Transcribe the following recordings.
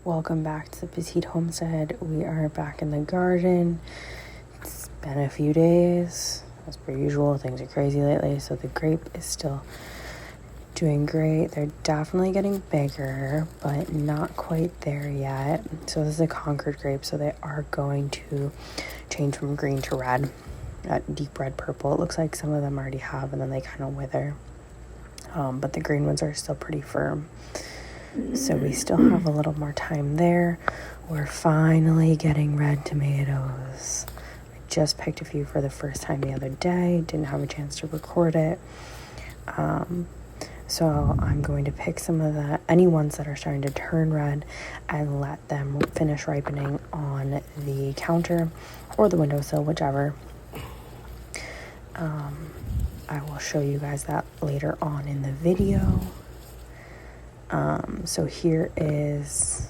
Welcome back to the Petite Homestead. We are back in the garden. It's been a few days. As per usual, things are crazy lately, so the grape is still doing great. They're definitely getting bigger, but not quite there yet. So this is a Concord grape, so they are going to change from green to red, that deep red purple. It looks like some of them already have, and then they kind of wither. But the green ones are still pretty firm. So we still have a little more time there. We're finally getting red tomatoes. I just picked a few for the first time the other day. Didn't have a chance to record it. So I'm going to pick some of any ones that are starting to turn red and let them finish ripening on the counter or the windowsill, whichever. I will show you guys that later on in the video. So here is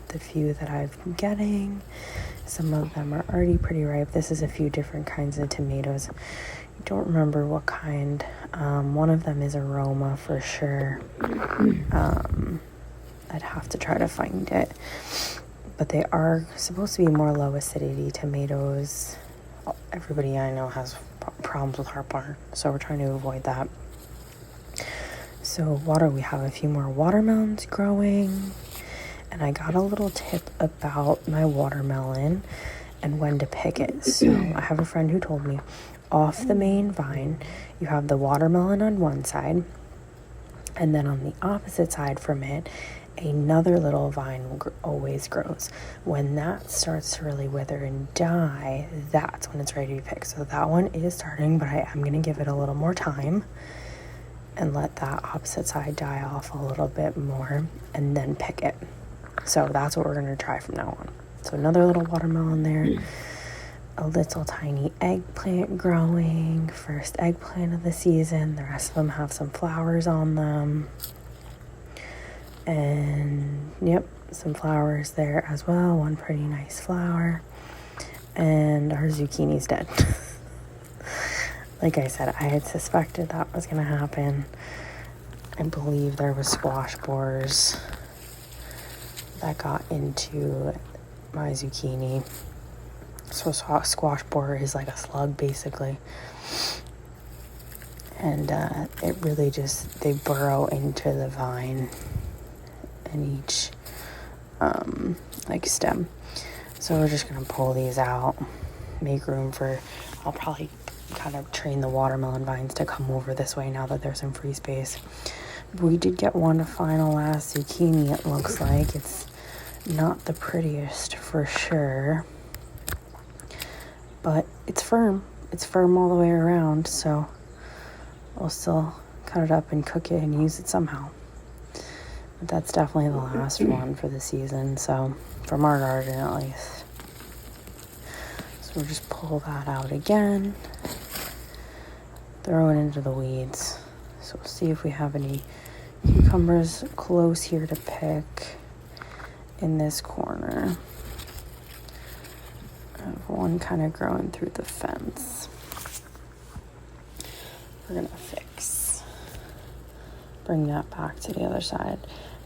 the few that I've been getting. Some of them are already pretty ripe. This is a few different kinds of tomatoes. I don't remember what kind. One of them is aroma for sure. I'd have to try to find it. But they are supposed to be more low acidity tomatoes. Everybody I know has problems with heartburn, so we're trying to avoid that. So we have a few more watermelons growing, and I got a little tip about my watermelon and when to pick it. So I have a friend who told me off the main vine, you have the watermelon on one side, and then on the opposite side from it, another little vine always grows. When that starts to really wither and die, that's when it's ready to be picked. So that one is starting, but I am going to give it a little more time and let that opposite side die off a little bit more and then pick it. So that's what we're going to try from now on. So another little watermelon there, a little tiny eggplant growing, first eggplant of the season. The rest of them have some flowers on them. And yep, some flowers there as well, one pretty nice flower. And our zucchini's dead. Like I said, I had suspected that was going to happen. I believe there was squash borers that got into my zucchini. So squash borer is like a slug, basically. And it really they burrow into the vine in each stem. So we're just going to pull these out, make room for, I'll probably kind of train the watermelon vines to come over this way now that there's some free space. We did get one final last zucchini, it looks like. It's not the prettiest for sure, but it's firm. It's firm all the way around, so we'll still cut it up and cook it and use it somehow. But that's definitely the last one for the season, so from our garden at least. So we'll just pull that out again, throw it into the weeds. So we'll see if we have any cucumbers close here to pick in this corner. I have one kind of growing through the fence. We're gonna bring that back to the other side.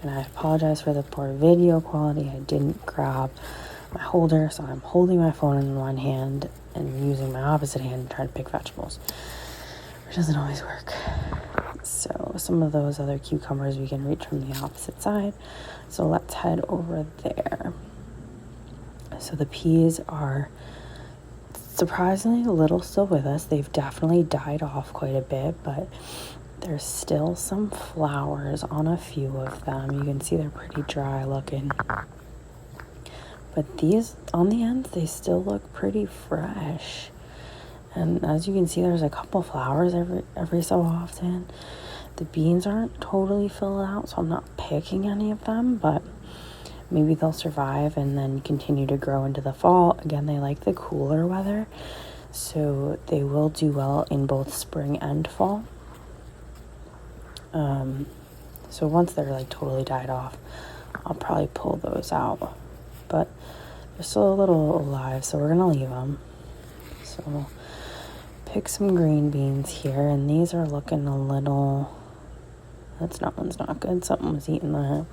And I apologize for the poor video quality. I didn't grab my holder, so I'm holding my phone in one hand and using my opposite hand to try to pick vegetables, which doesn't always work. So some of those other cucumbers we can reach from the opposite side. So let's head over there. So the peas are surprisingly a little still with us. They've definitely died off quite a bit, but there's still some flowers on a few of them. You can see they're pretty dry looking. But these, on the ends, they still look pretty fresh. And as you can see, there's a couple flowers every so often. The beans aren't totally filled out, so I'm not picking any of them, but maybe they'll survive and then continue to grow into the fall. Again, they like the cooler weather, so they will do well in both spring and fall. So once they're like totally died off, I'll probably pull those out. But they're still a little alive, so we're gonna leave them. So we'll pick some green beans here, and these are looking a little, one's not good. Something was eating that.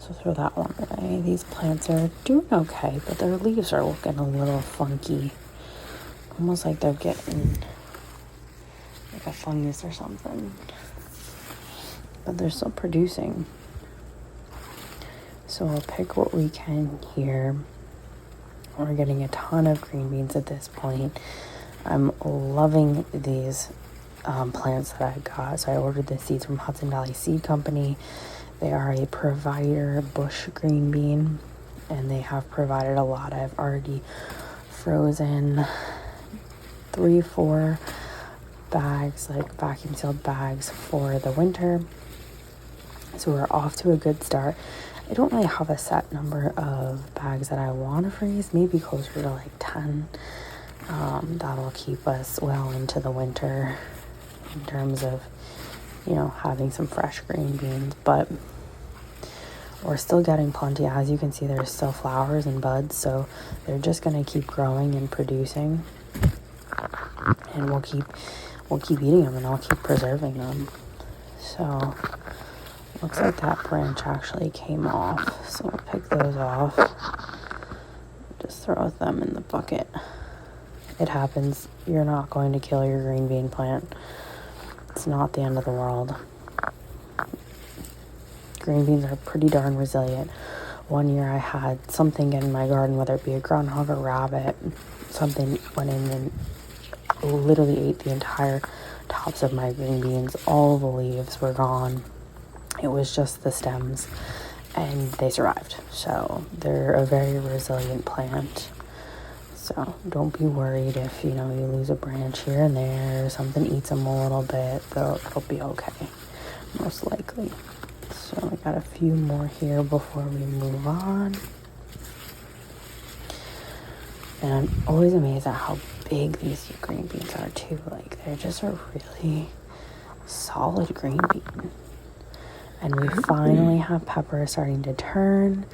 So throw that one away. These plants are doing okay, but their leaves are looking a little funky. Almost like they're getting like a fungus or something. But they're still producing. So we'll pick what we can here. We're getting a ton of green beans at this point. I'm loving these plants that I got. So I ordered the seeds from Hudson Valley Seed Company. They are a provider bush green bean, and they have provided a lot. I've already frozen 3-4 bags, like vacuum sealed bags for the winter. So we're off to a good start. I don't really have a set number of bags that I want to freeze, maybe closer to like 10. That'll keep us well into the winter in terms of, you know, having some fresh green beans, but we're still getting plenty. As you can see, there's still flowers and buds, so they're just going to keep growing and producing, and we'll keep eating them, and I'll keep preserving them. So looks like that branch actually came off, so we'll pick those off. Just throw them in the bucket. It happens. You're not going to kill your green bean plant. It's not the end of the world. Green beans are pretty darn resilient. One year I had something get in my garden, whether it be a groundhog or rabbit, something went in and literally ate the entire tops of my green beans. All the leaves were gone. It was just the stems, and they survived. So they're a very resilient plant. So don't be worried if, you know, you lose a branch here and there, or something eats them a little bit. It'll be okay, most likely. So I got a few more here before we move on. And I'm always amazed at how big these green beans are too. Like, they're just a really solid green bean. And we finally have peppers starting to turn.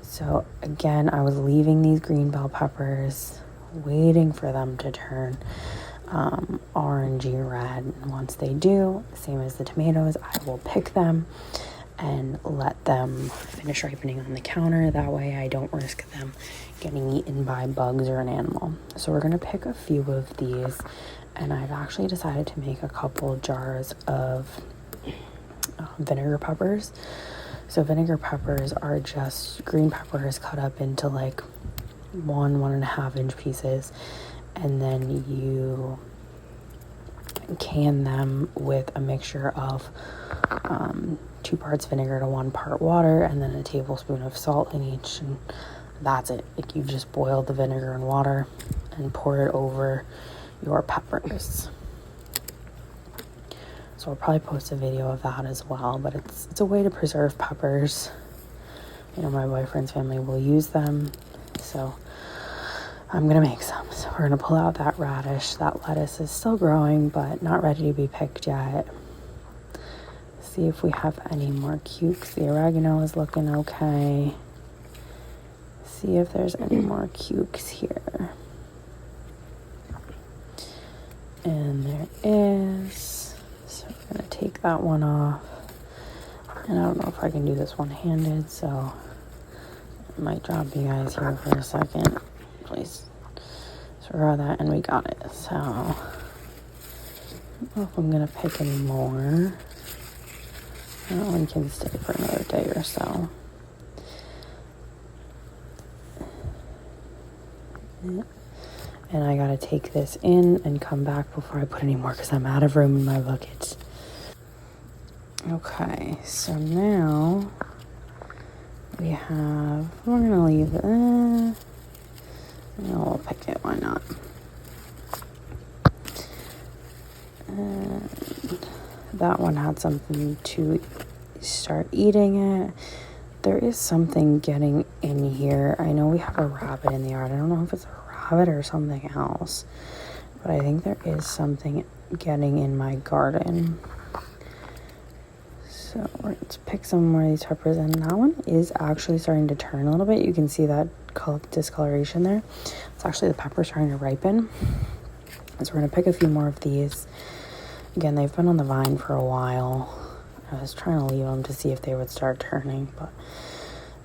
So again, I was leaving these green bell peppers, waiting for them to turn orangey red. And once they do, same as the tomatoes, I will pick them and let them finish ripening on the counter. That way I don't risk them getting eaten by bugs or an animal. So we're gonna pick a few of these, and I've actually decided to make a couple jars of vinegar peppers. So vinegar peppers are just green peppers cut up into like 1.5 inch pieces, and then you can them with a mixture of 2 parts vinegar to 1 part water, and then a tablespoon of salt in each, and that's it. Like, you just boil the vinegar and water and pour it over your peppers. So I'll probably post a video of that as well, but it's a way to preserve peppers. You know, my boyfriend's family will use them, so I'm gonna make some. So we're gonna pull out that radish. That lettuce is still growing, but not ready to be picked yet. See if we have any more cukes. The oregano is looking okay. See if there's any more cukes here. And there is. So we're gonna take that one off. And I don't know if I can do this one-handed, so I might drop you guys here for a second. Please throw that, and we got it. So I don't know if I'm gonna pick any more. That one can stay for another day or so. And I gotta take this in and come back before I put any more, because I'm out of room in my bucket. Okay, so now we have, we're gonna leave it, no, we'll pick it, why not? And that one had something to start eating it. There is something getting in here. I know we have a rabbit in the yard. I don't know if it's a rabbit or something else, but I think there is something getting in my garden. So let's pick some more of these peppers, and that one is actually starting to turn a little bit. You can see that discoloration there. It's actually the pepper starting to ripen. So we're gonna pick a few more of these. Again, they've been on the vine for a while. I was trying to leave them to see if they would start turning, but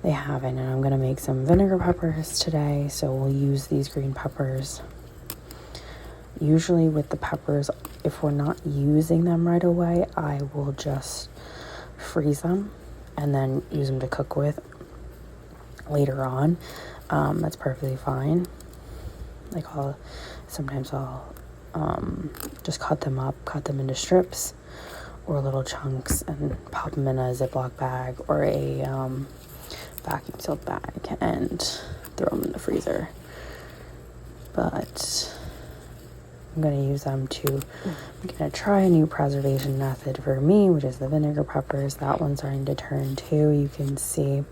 they haven't. And I'm going to make some vinegar peppers today, so we'll use these green peppers. Usually with the peppers, if we're not using them right away, I will just freeze them and then use them to cook with later on. That's perfectly fine. Like sometimes I'll just cut them into strips or little chunks and pop them in a Ziploc bag or a vacuum sealed bag and throw them in the freezer. But I'm going to use them I'm going to try a new preservation method for me, which is the vinegar peppers. That one's starting to turn too, you can see.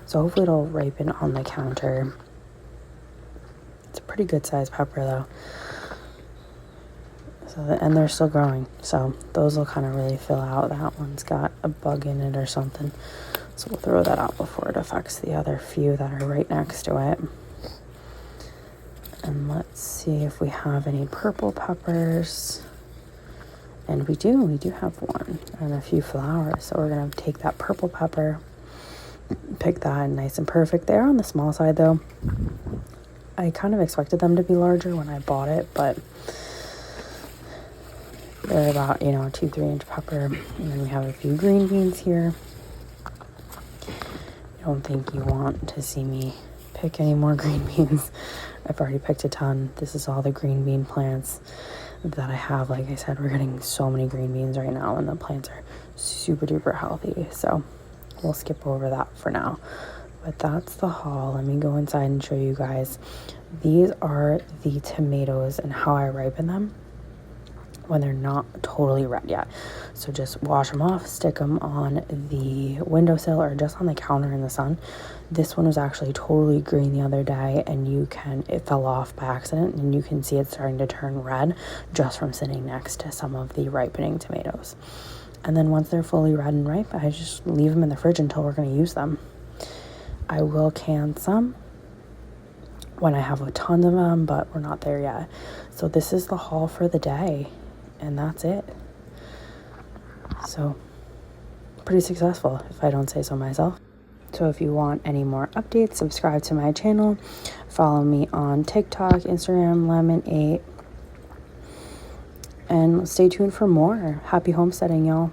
So hopefully it'll ripen on the counter. It's a pretty good sized pepper though. And they're still growing. So those will kind of really fill out. That one's got a bug in it or something. So we'll throw that out before it affects the other few that are right next to it. And let's see if we have any purple peppers. And we do have one and a few flowers. So we're going to take that purple pepper, pick that nice and perfect. They're on the small side though. I kind of expected them to be larger when I bought it, but they're about, 2-3 inch pepper. And then we have a few green beans here. I don't think you want to see me pick any more green beans. I've already picked a ton. This is all the green bean plants that I have. Like I said, we're getting so many green beans right now and the plants are super duper healthy. So we'll skip over that for now. But that's the haul. Let me go inside and show you guys. These are the tomatoes and how I ripen them when they're not totally red yet. So just wash them off, stick them on the windowsill or just on the counter in the sun. This one was actually totally green the other day, and it fell off by accident, and you can see it starting to turn red just from sitting next to some of the ripening tomatoes. And then once they're fully red and ripe, I just leave them in the fridge until we're going to use them. I will can some when I have a ton of them, but we're not there yet. So this is the haul for the day, and that's it. So pretty successful, if I don't say so myself. So if you want any more updates, subscribe to my channel. Follow me on TikTok, Instagram, Lemon8. And stay tuned for more. Happy homesteading, y'all.